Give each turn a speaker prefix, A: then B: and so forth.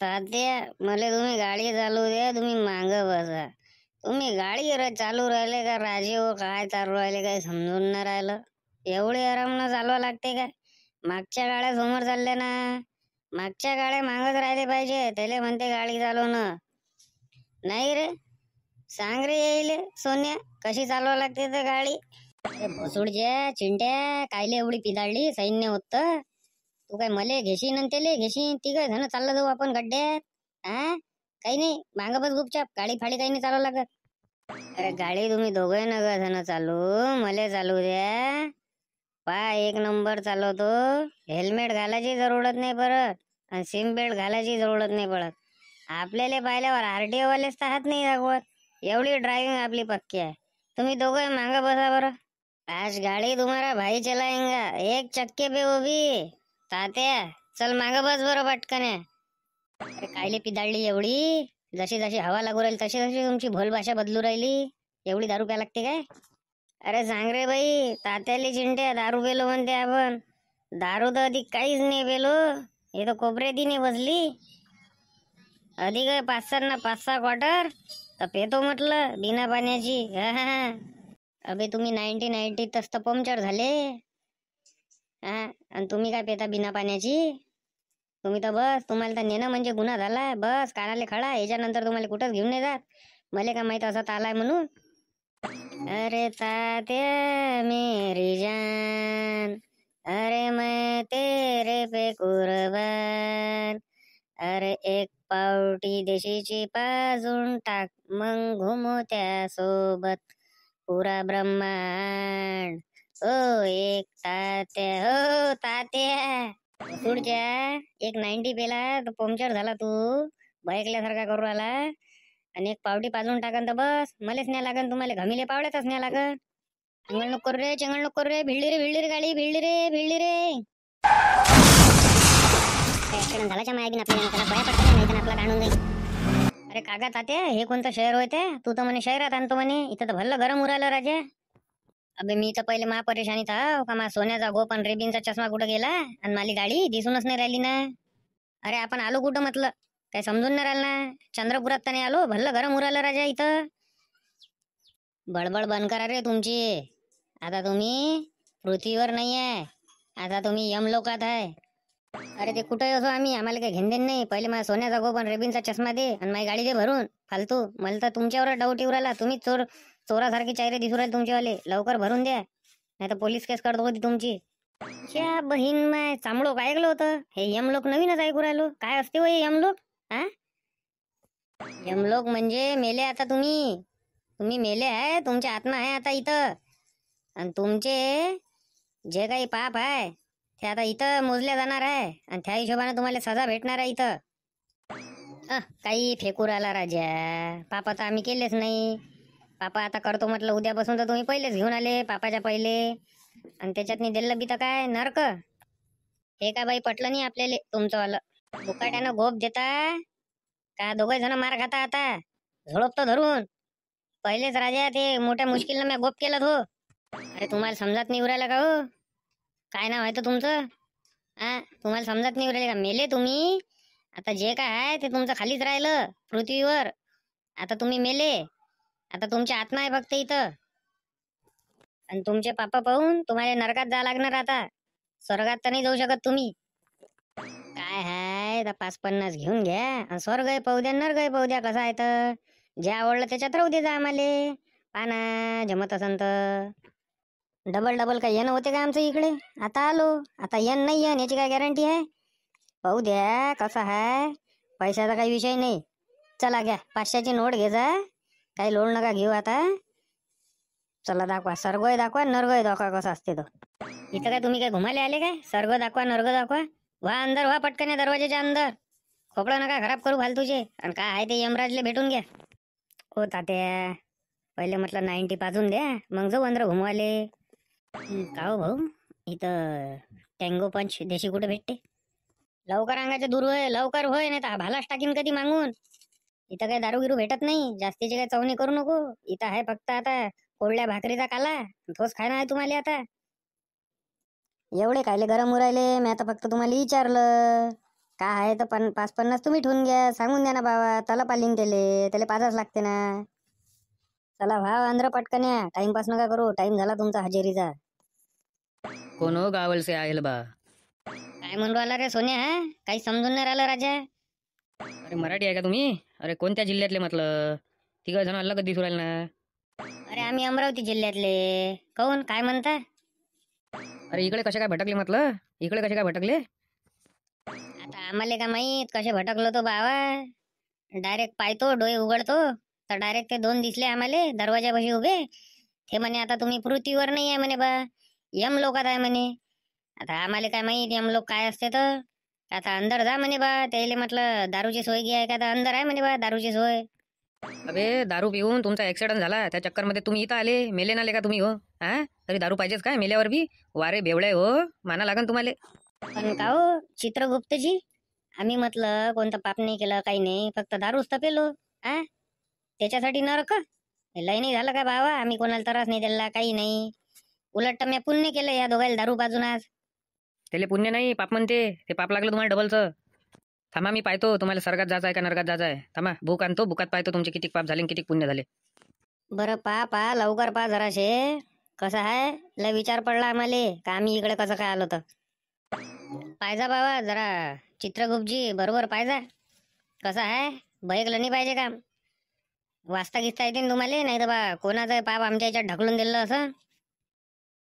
A: तात्या मला तुम्ही गाडी चालू द्या, तुम्ही मांग बसा. तुम्ही गाडी चालू राहिले का राजे हो, काय चालू राहिले काय समजून नाही राहिलं. एवढे आरामनं चालवा लागते काय? मागच्या गाड्या समोर चालल्या ना, मागच्या गाड्या मागच राहिले पाहिजे. त्याला म्हणते गाडी चालवणं नाही रे. सांग रे येईल सोन्या कशी चालवा लागते तर गाडी. अरे भोसुडच्या चिंट्या, कायले एवढी पिदाळली सैन्य होत. तू काय मले घेशीन आणि त्याले घेशीन, ती काय धन चाललं जाऊ आपण गड्ड्यात. हा काही नाही, मांग बस गुपचाप, गाडी फाडी काही नाही चालू लागत. अरे गाडी तुम्ही दोघे नका धन चालू, मले चालू द्या. पा एक नंबर चालवतो. हेल्मेट घालायची जरूरत नाही परत, आणि सीम बेल्ट घालायची जरूरत नाही पडत. आपल्याला पाहिल्यावर आरटीओ वालेच तर हात नाही दाखवत. एवढी ड्रायव्हिंग आपली पक्की आहे. तुम्ही दोघे मांग बसा बरं. आज गाडी तुम्हारा भाई चलाएंगा, एक चक्के पे वो भी. तात्या चल माग बस बरं पटकन. अरे कायले पिदाळली एवढी, जशी जशी हवा लागू राहिली तशी तशी तुमची भोल भाषा बदलू राहिली. एवढी दारू प्या लागते काय? अरे सांग रे बाई, तात्याले चिंट्या दारू पेलो म्हणते आपण. दारू तर अधिक काहीच नाही पेलो, हे तर कोपऱ्यात नाही बसली. अधिक 5-6 क्वार्टर तर पेतो म्हटलं बिना पाण्याची. अबे तुम्ही 90 तस्त पंक्चर झाले. आणि तुम्ही काय पेता बिना पाण्याची? तुम्ही तर बस, तुम्हाला तर नेणं म्हणजे गुन्हा झाला. बस कानाले खडा, याच्यानंतर तुम्हाला कुठंच घेऊन नाही जात. मला काय माहित असं आलाय म्हणून. अरे तात्या मेरी जान, अरे मैं तेरे पे कुर्बान. अरे एक पावटी देशीची पाजून टाक, मग घुमू त्या सोबत पुरा ब्रह्मांड. ओ एक तात्या, हो तात्या. पुढच्या एक 90 पेला तर पंक्चर झाला तू, बाईकल्यासारखा करू आला. आणि एक पावटी पाजून टाकन तर बस मलेच न्या लागन, तुम्हाला घमीले पावड्यातच न्या लागन. चिंगळ नको करू रे, चिंगळ नको करू रे. भिडली रे गाडी, भिडली रे. ऍक्सिडेंट झाल्याच्या मायाबीन आपल्याला त्याला बया पडतं नाही तर आपला काढून जाईल. अरे काका तात्या, हे कोणतं शहर होते? तू तर म्हणे शहरात आणतो म्हणे, इथं तर भल्लं गरम उरालं राजा. अबे मी तर पहिले मा परेशानीत हाव का, मा सोन्याचा गोप आणि रेबीनचा चष्मा कुठं गेला, आणि माली गाडी दिसूनच नाही राहिली ना. अरे आपण आलो कुठं म्हटलं, काय समजून नाही राहिलं ना. चंद्रपुरात तर नाही आलो, भल्लं गरम उरालं राजा इथं. बडबड बंद करा रे तुमची. आता तुम्ही पृथ्वीवर नाही आहे, आता तुम्ही यमलोकात आहे. अरे ते कुठे असो आम्ही, आम्हाला काही घेणदेण नाही. पहिले माझ्या सोन्याचा गोप आणि रेबीनचा चष्मा दे, आणि माझी गाडी दे भरून. फालतू मला तर तुमच्यावर डाऊट येऊ राहिला. तुम्ही चोरासारखे चेहरे दिसू राहिले तुमचेवाले. लवकर भरून द्या, नाही तर पोलीस केस करतो होती तुमची. क्या बहीण माय चांबळो काय ऐकलं होतं हे यमलोक, नवीनच ऐकू राहिलो. काय असते हो हे यमलोक? हा यमलोक म्हणजे मेले. आता तुम्ही मेले आहे, तुमची आत्मा आहे आता इथं. आणि तुमचे जे काही पाप आहे ते आता इथं मोजल्या जाणार आहे, आणि त्या हिशोबाने तुम्हाला सजा भेटणार आहे इथं. काही फेकू राहिला राजा. पापा तर आम्ही केलेच नाही. पापा आता करतो म्हटलं उद्यापासून, तर तुम्ही पहिलेच घेऊन आले पापाच्या पहिले. आणि त्याच्यात नाही दिलं बी तर काय नरक. हे का बाई पटलं नाही आपल्याला तुमचं वालं. बुकाट्यानं गोप देता का, दोघे जण मार खाता आता झोडपतो धरून. पहिलेच राजा ते मोठ्या मुश्किलनं मी गोप केलं तो. अरे तुम्हाला समजत नाही उरायला का हो? काय नाव आहे तर तुमचं? तुम्हाला समजत नाही उरायला का? मेले तुम्ही. आता जे काय आहे ते तुमचं खालीच राहिलं पृथ्वीवर. आता तुम्ही मेले, आता तुमची आत्मा आहे फक्त इथं. आणि तुमचे पापा पाहून तुम्हाला नरकात जा लागणार. आता स्वर्गात तर नाही जाऊ शकत तुम्ही. काय हाय, 5-50 घेऊन घ्या, आणि स्वर्ग पाहू द्या, नरक पाहू द्या. कसं आहे तर जे आवडलं त्याच्यात राहू दे जा आम्हाले. पाना जमत असन तर डबल काय येणं होते का आमचं इकडे? आता आलो, आता येण नाही येण याची काय गॅरंटी आहे? पाहू द्या कसं आहे. पैशाचा काही विषय नाही. चला घ्या 500ची नोट घे जा, काही लोड नका घेऊ आता. चला दाखवा, स्वर्ग दाखवा, नरक दाखवा कसं असते तो. इथं काय तुम्ही काय घुमाले आले काय? स्वर्ग दाखवा, नरक दाखवा. व्हा अंदर, व्हा पटकन या दरवाजाच्या अंदर. खोकला नका खराब करू फालतूचे. आणि काय आहे ते यमराजले भेटून घ्या. हो तात्या, पहिले म्हटलं 90 पाजून द्या, मग जाऊ अंदर घुमवाले. का हो भाऊ, इथं टँगो पंच देशी कुठे भेटते? लवकर अंगाचे दूर होय, लवकर होय, नाही तर भालाच टाकीन कधी मागून. इथं काही दारू गिरू भेटत नाही, जास्तीची काही चवणी करू नको. इथं आहे फक्त आता कोरड्या भाकरीचा काला, तोच खायला आहे तुम्हाला. आता एवढे कायले गरम उरायले? मी आता फक्त तुम्हाला विचारलं काय आहे तर 5-50 तुम्ही ठेवून घ्या. सांगून द्या ना बाबा, त्याला पालिंग त्याला पाचच लागते ना. चला भाव आंध्र पटकन या, टाइमपास नका करू. टाइम झाला तुमचा हजेरीचा.
B: कोण हो गावलसे आहे बा?
A: काय म्हणून राहिला रे सोन्या? काही समजून नाही राहिलं राजा.
B: अरे मराठी आहे का तुम्ही? अरे कोणत्या जिल्ह्यातले म्हटलं? तिघ जण अलग दिसू राहिले ना.
A: अरे आम्ही अमरावती जिल्ह्यातले. काऊन काय म्हणता?
B: अरे इकडे कसे काय भटकले म्हटलं? इकडे कसे काय भटकले?
A: आता आम्हाला का माहित कसे भटकलो तो बाबा. डायरेक्ट पाहतो, डोळे उघडतो तर डायरेक्ट ते दोन दिसले आम्हाला दरवाजापाशी उभे. ते म्हणे आता तुम्ही पृथ्वीवर नाही आहे म्हणे बा, यम लोकात आहे म्हणे. आता आम्हाला काय माहित यम लोक काय असते तर. आता अंदर जा म्हणे बा. त्याला म्हटलं दारूची सोय घ्या का, तर अंदर आहे म्हणे बा दारूची सोय.
B: अबे दारू पिऊन तुमचा ऍक्सिडेंट झाला, त्या चक्करमध्ये तुम्ही इथं आले. मेले नाले का तुम्ही हो? हा, तरी दारू पाहिजेच काय मेल्यावर बी? वारे बेवडे हो, माना लागन तुम्हाला.
A: पण का हो चित्रगुप्तजी, आम्ही म्हटलं कोणतं पाप नाही केलं, काही नाही, फक्त दारूच तर पेलो. हा, त्याच्यासाठी नरक लय नाही झालं का बाबा? आम्ही कोणाला त्रास नाही दिला, काही नाही. उलट मी पुण्य केलं या दोघांना दारू पाजून आज.
B: त्याले पुण्य नाही पाप म्हणते. ते पाप लागलं तुम्हाला डबलचं. थांबा मी पाहतो तुम्हाला स्वर्गात जायचं आहे का नरकात जायचं आहे. थांबा बुक आणतो, बुकात पाहतो तुमचे किती पाप झाले किती पुण्य झाले.
A: बरं पा लवकर पा जराशे. कसं आहे, लय विचार पडला आम्हाला का आम्ही इकडे कसं काय आलो तर. पाहिजा बाबा जरा चित्रगुप्तजी, बरोबर पाहिजा. कसं आहे, बयकलं नाही पाहिजे काम. वाचता गिचता येते ना तुम्हाला, नाही तर बा कोणाचं पाप आमच्या याच्यात ढकलून दिलं असं.